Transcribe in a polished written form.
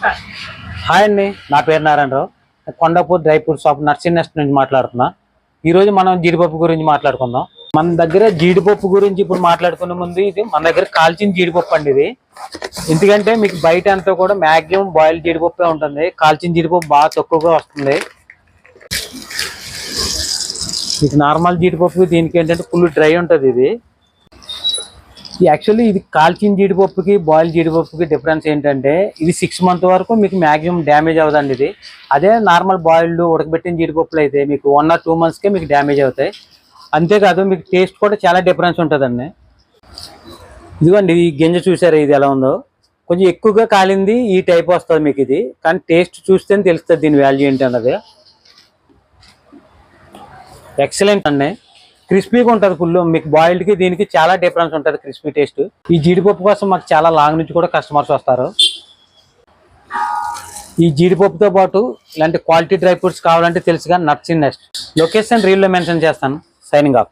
Hi అండి, నా పేరు Narayanarao. Kondapur dry fruit shop Narsing nest నుంచి మాట్లాడుతున్నా. ఈరోజు మనం జీడిపప్పు గురించి మాట్లాడుకుందాం. మన దగ్గర జీడిపప్పు గురించి ఇప్పుడు మాట్లాడుకునే ముందు ఇది మన దగ్గర కాల్చిన జీడిపప్పు అండి. ఇది ఎందుకంటే మీకు బయట అంతా కూడా మ్యాక్సిమం బాయిల్ జీడిపప్పే ఉంటుంది. కాల్చిన జీడిపప్పు బాగా తక్కువగా వస్తుంది. మీకు నార్మల్ జీడిపప్పు దీనికి ఏంటంటే ఫుల్ డ్రై ఉంటుంది. ఇది యాక్చువల్లీ ఇది కాల్చిన జీడిపప్పుకి బాయిల్ జీడిపప్పుకి డిఫరెన్స్ ఏంటంటే ఇది 6 months వరకు మీకు మ్యాక్సిమం డ్యామేజ్ అవ్వదండి. ఇది అదే నార్మల్ బాయిల్డ్ ఉడకబెట్టిన జీడిపప్పులు అయితే మీకు 1 or 2 monthsకే మీకు డ్యామేజ్ అవుతాయి. అంతేకాదు మీకు టేస్ట్ కూడా చాలా డిఫరెన్స్ ఉంటుందండి. ఇదిగోండి ఈ గింజ చూసారా ఇది ఎలా ఉందో. కొంచెం ఎక్కువగా కాలింది ఈ టైప్ వస్తుంది మీకు. ఇది కానీ టేస్ట్ చూస్తేనే తెలుస్తుంది దీని వాల్యూ ఏంటి అన్నది. ఎక్సలెంట్ అండి, క్రిస్పీగా ఉంటుంది ఫుల్. మీకు బాయిల్డ్కి దీనికి చాలా డిఫరెన్స్ ఉంటుంది క్రిస్పీ టేస్ట్. ఈ జీడిపప్పు కోసం మాకు చాలా లాంగ్ నుంచి కూడా కస్టమర్స్ వస్తారు. ఈ జీడిపప్పుతో పాటు ఇలాంటి క్వాలిటీ డ్రై ఫ్రూట్స్ కావాలంటే తెలుసుగా నర్సింగ్ నెస్ట్. లొకేషన్ రీల్లో మెన్షన్ చేస్తాను. Signing off.